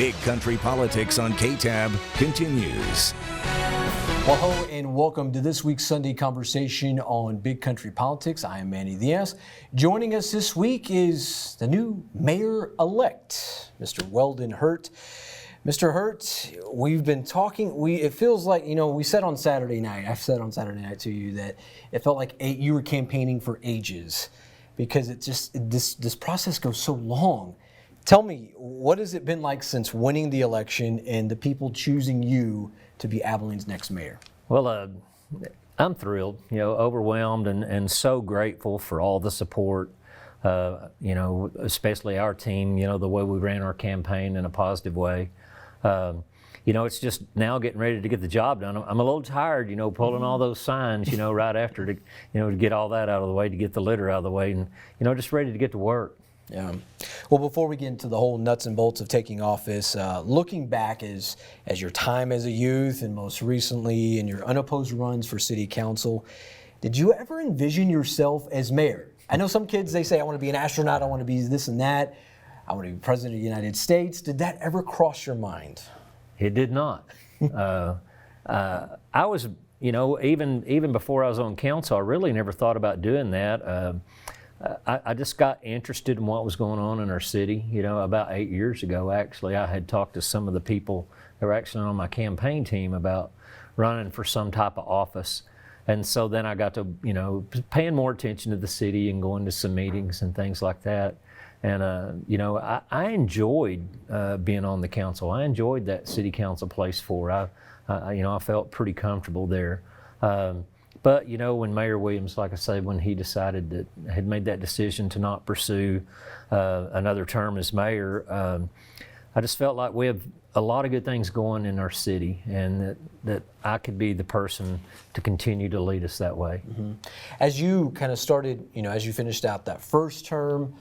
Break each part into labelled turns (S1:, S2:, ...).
S1: Big Country Politics on KTAB continues.
S2: Well, hello and welcome to this week's Sunday Conversation on Big Country Politics. I am Manny Diaz. Joining us this week is the new mayor-elect, Mr. Weldon Hurt. Mr. Hurt, we've been talking, it feels like, we said on Saturday night, I've said on Saturday night to you that it felt like you were campaigning for ages because this process goes so long. Tell me, what has it been like since winning the election and the people choosing you to be Abilene's next mayor?
S3: Well, I'm thrilled, overwhelmed and so grateful for all the support, especially our team, the way we ran our campaign in a positive way. It's just now getting ready to get the job done. I'm a little tired, pulling all those signs, right after to get all that out of the way, to get the litter out of the way, and, just ready to get to work.
S2: Yeah. Well, before we get into the whole nuts and bolts of taking office, looking back as your time as a youth and most recently in your unopposed runs for city council, did you ever envision yourself as mayor? I know some kids, they say, I want to be an astronaut, I want to be this and that, I want to be president of the United States. Did that ever cross your mind?
S3: It did not. I was, even before I was on council, I really never thought about doing that. I just got interested in what was going on in our city. About 8 years ago, actually, I had talked to some of the people that were actually on my campaign team about running for some type of office. And so then I got to, paying more attention to the city and going to some meetings and things like that. And, I enjoyed being on the council. I enjoyed that city council place I felt pretty comfortable there. But, when Mayor Williams, like I said, when he had made that decision to not pursue another term as mayor, I just felt like we have a lot of good things going in our city, and that I could be the person to continue to lead us that way.
S2: Mm-hmm. As you kind of started, as you finished out that first term,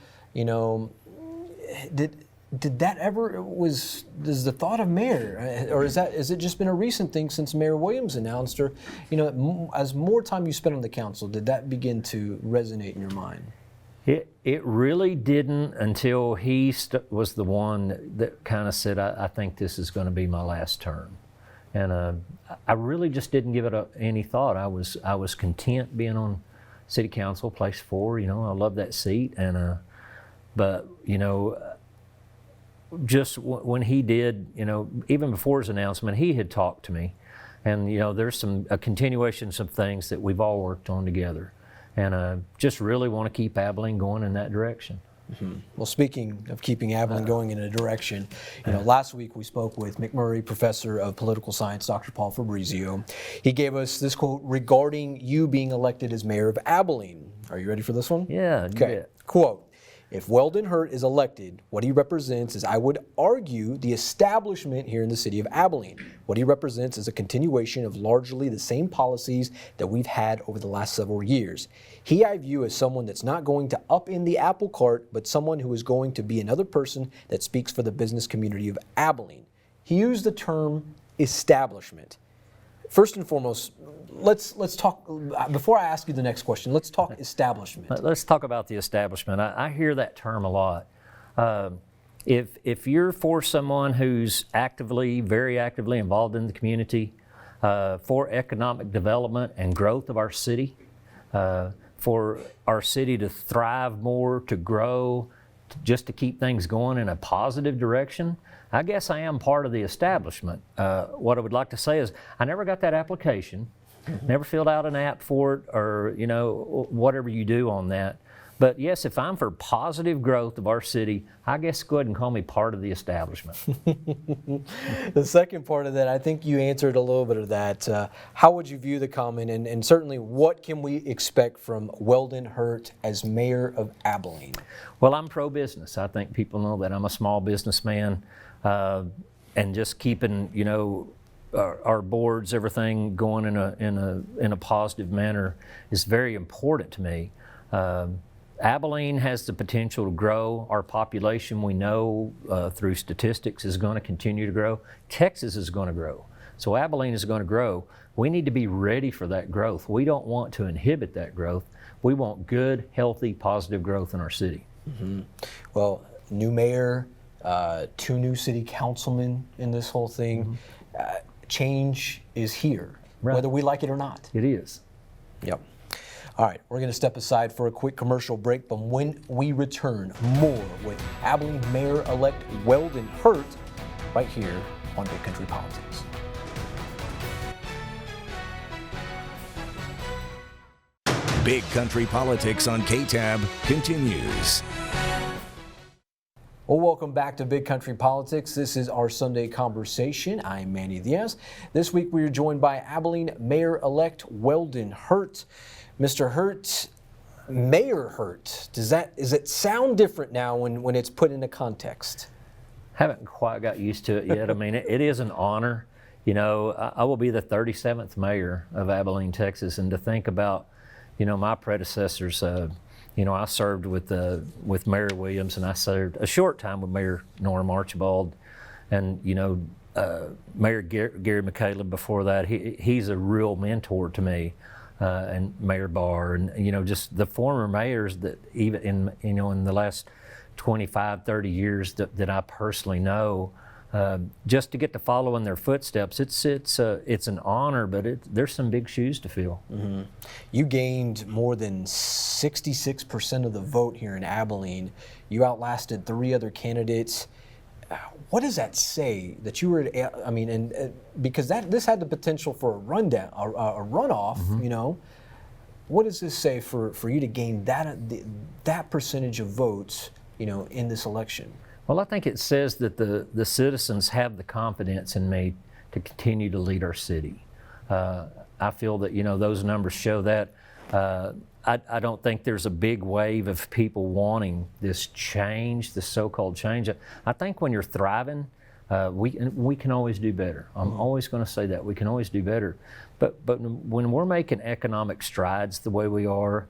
S2: did that ever does the thought of mayor, or is it just been a recent thing since Mayor Williams announced, or as more time you spent on the council, did that begin to resonate in your mind?
S3: It really didn't until he was the one that kind of said, I think this is going to be my last term, and I really just didn't give it any thought. I was content being on City Council, Place 4. I love that seat, and but just when he did, even before his announcement, he had talked to me, and there's a continuation of some things that we've all worked on together, and just really want to keep Abilene going in that direction.
S2: Mm-hmm. Well, speaking of keeping Abilene going in a direction, last week we spoke with McMurray Professor of Political Science, Dr. Paul Fabrizio. He gave us this quote regarding you being elected as mayor of Abilene. Are you ready for this one?
S3: Yeah.
S2: Okay. Quote. If Weldon Hurt is elected, what he represents is, I would argue, the establishment here in the city of Abilene. What he represents is a continuation of largely the same policies that we've had over the last several years. I view as someone that's not going to upend the apple cart, but someone who is going to be another person that speaks for the business community of Abilene. He used the term establishment. First and foremost, let's talk, before I ask you the next question, let's talk establishment.
S3: Let's talk about the establishment. I hear that term a lot. If you're for someone who's very actively involved in the community, for economic development and growth of our city, for our city to thrive more, to grow, just to keep things going in a positive direction, I guess I am part of the establishment. What I would like to say is I never got that application, never filled out an app for it, or whatever you do on that. But yes, if I'm for positive growth of our city, I guess go ahead and call me part of the establishment.
S2: The second part of that, I think you answered a little bit of that. How would you view the comment, and certainly what can we expect from Weldon Hurt as mayor of Abilene?
S3: Well, I'm pro-business. I think people know that. I'm a small businessman, and just keeping, our boards, everything going in a positive manner is very important to me. Abilene has the potential to grow. Our population, we know through statistics, is going to continue to grow. Texas is going to grow. So Abilene is going to grow. We need to be ready for that growth. We don't want to inhibit that growth. We want good, healthy, positive growth in our city.
S2: Mm-hmm. Well, new mayor, 2 new city councilmen in this whole thing. Change is here, whether we like it or not.
S3: It is.
S2: Yep. All right, we're going to step aside for a quick commercial break, but when we return, more with Abilene Mayor-elect Weldon Hurt right here on Big Country Politics.
S1: Big Country Politics on KTAB continues.
S2: Well, welcome back to Big Country Politics. This is our Sunday conversation. I'm Manny Diaz. This week we are joined by Abilene Mayor-elect Weldon Hurt. Mr. Hurt, Mayor Hurt, does it sound different now when it's put into context?
S3: Haven't quite got used to it yet. I mean, it is an honor. You know, I will be the 37th mayor of Abilene, Texas, and to think about, you know, my predecessors. You know, I served with Mayor Williams, and I served a short time with Mayor Norm Archibald, and you know, Mayor Gary McCaleb before that. He's a real mentor to me, and Mayor Barr, and you know, just the former mayors that even in the last 25, 30 years that I personally know. Just to get to follow in their footsteps, it's an honor, but there's some big shoes to fill.
S2: Mm-hmm. You gained more than 66% of the vote here in Abilene. You outlasted 3 other candidates. What does that say that you were? I mean, and because this had the potential for a runoff. Mm-hmm. You know, what does this say for you to gain that percentage of votes? You know, in this election.
S3: Well, I think it says that the citizens have the confidence in me to continue to lead our city. I feel that, you know, those numbers show that. I don't think there's a big wave of people wanting this change, this so-called change. I think when you're thriving, we can always do better. I'm always going to say that. We can always do better. But when we're making economic strides the way we are,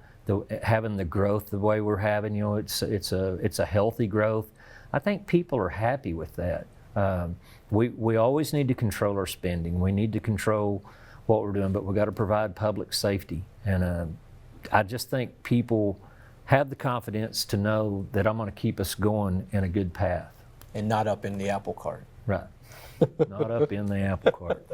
S3: having the growth the way we're having, you know, it's a healthy growth. I think people are happy with that. We always need to control our spending. We need to control what we're doing, but we've got to provide public safety. And I just think people have the confidence to know that I'm going to keep us going in a good path.
S2: And not up in the apple cart.
S3: Right. Not up in the apple cart.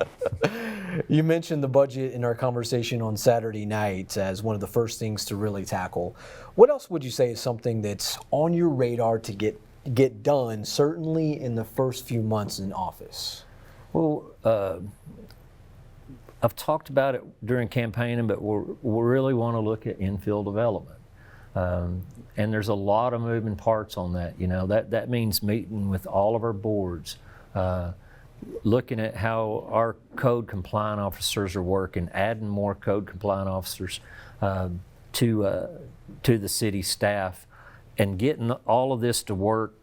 S2: You mentioned the budget in our conversation on Saturday night as one of the first things to really tackle. What else would you say is something that's on your radar to get done, certainly in the first few months in office?
S3: Well, I've talked about it during campaigning, but we really want to look at infill development. And there's a lot of moving parts on that. You know, that means meeting with all of our boards, looking at how our code compliant officers are working, adding more code compliant officers to the city staff, and getting all of this to work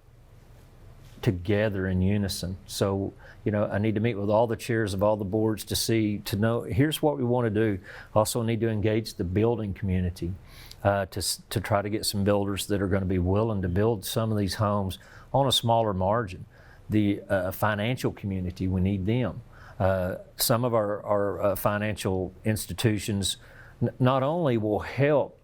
S3: together in unison. So, you know, I need to meet with all the chairs of all the boards to know, here's what we want to do. Also need to engage the building community to try to get some builders that are going to be willing to build some of these homes on a smaller margin. The financial community, we need them. Some of our financial institutions not only will help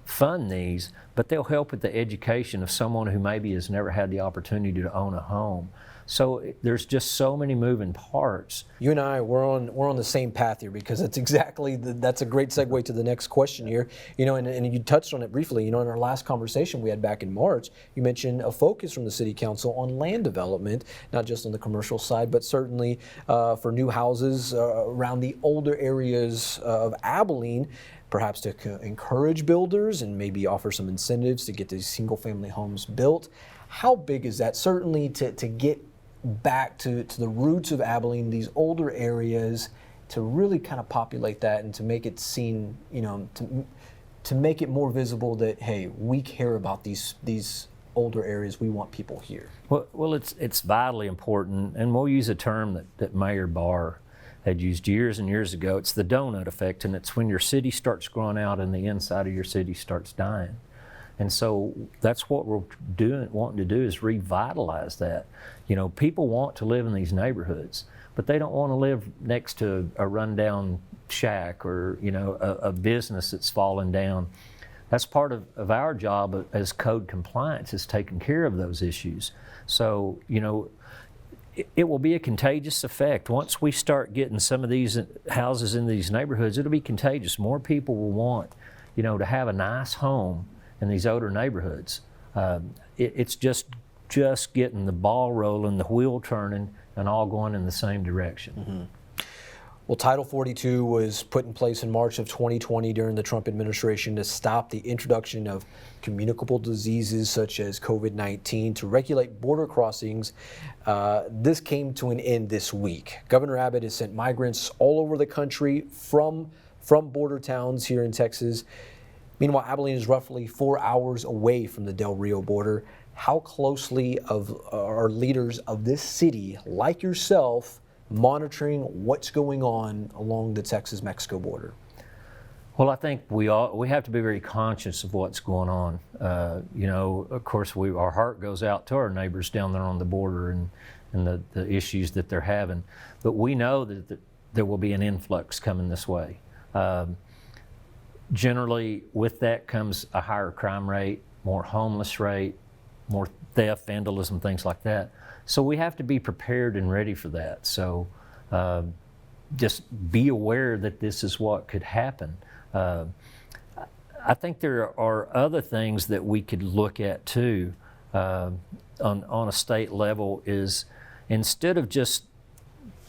S3: fund these, but they'll help with the education of someone who maybe has never had the opportunity to own a home. So there's just so many moving parts.
S2: You and I, we're on the same path here, because it's exactly that's a great segue to the next question here. You know, and you touched on it briefly. You know, in our last conversation we had back in March, you mentioned a focus from the City Council on land development, not just on the commercial side, but certainly for new houses around the older areas of Abilene, perhaps to encourage builders and maybe offer some incentives to get these single-family homes built. How big is that? Certainly to get back to the roots of Abilene, these older areas, to really kind of populate that and to make it seen, you know, to make it more visible that, hey, we care about these older areas. We want people here.
S3: Well, it's vitally important, and we'll use a term that Mayor Barr had used years and years ago. It's the donut effect, and it's when your city starts growing out and the inside of your city starts dying. And so that's what we're wanting to do, is revitalize that. You know, people want to live in these neighborhoods, but they don't want to live next to a rundown shack or, you know, a business that's fallen down. That's part of our job as code compliance, is taking care of those issues. So, it will be a contagious effect. Once we start getting some of these houses in these neighborhoods, it'll be contagious. More people will want, to have a nice home in these older neighborhoods. It's just getting the ball rolling, the wheel turning, and all going in the same direction.
S2: Mm-hmm. Well, Title 42 was put in place in March of 2020 during the Trump administration to stop the introduction of communicable diseases such as COVID-19 to regulate border crossings. This came to an end this week. Governor Abbott has sent migrants all over the country from border towns here in Texas. Meanwhile, Abilene is roughly 4 hours away from the Del Rio border. How closely are leaders of this city, like yourself, monitoring what's going on along the Texas-Mexico border?
S3: Well, I think we have to be very conscious of what's going on. Of course, our heart goes out to our neighbors down there on the border and the issues that they're having. But we know that there will be an influx coming this way. Generally, with that comes a higher crime rate, more homeless rate, more theft, vandalism, things like that. So we have to be prepared and ready for that. So just be aware that this is what could happen. I think there are other things that we could look at too on a state level, is instead of just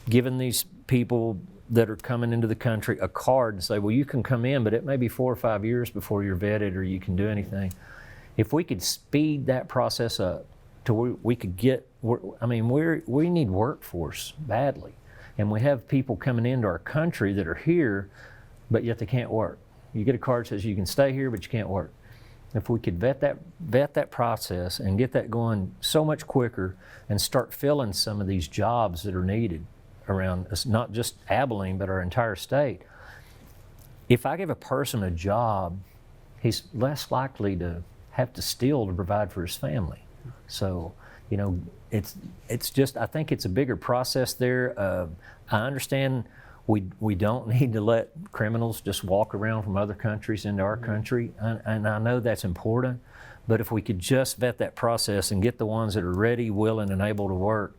S3: giving these people that are coming into the country a card and say, well, you can come in, but it may be 4 or 5 years before you're vetted or you can do anything. If we could speed that process up to where we could get, we need workforce badly. And we have people coming into our country that are here, but yet they can't work. You get a card that says you can stay here, but you can't work. If we could vet that process and get that going so much quicker and start filling some of these jobs that are needed around us, not just Abilene, but our entire state. If I give a person a job, he's less likely to have to steal to provide for his family. So, it's just, I think it's a bigger process there. I understand we don't need to let criminals just walk around from other countries into our country, and I know that's important, but if we could just vet that process and get the ones that are ready, willing, and able to work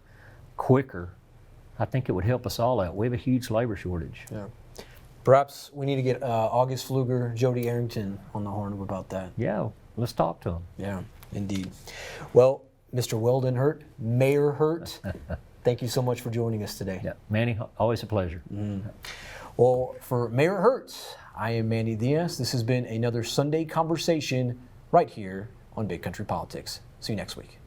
S3: quicker, I think it would help us all out. We have a huge labor shortage.
S2: Yeah. Perhaps we need to get August Pfluger, Jody Arrington on the horn about that.
S3: Yeah, let's talk to them.
S2: Yeah, indeed. Well, Mr. Weldon Hurt, Mayor Hurt, thank you so much for joining us today.
S3: Yeah, Manny, always a pleasure.
S2: Mm-hmm. Well, for Mayor Hurt, I am Manny Diaz. This has been another Sunday Conversation right here on Big Country Politics. See you next week.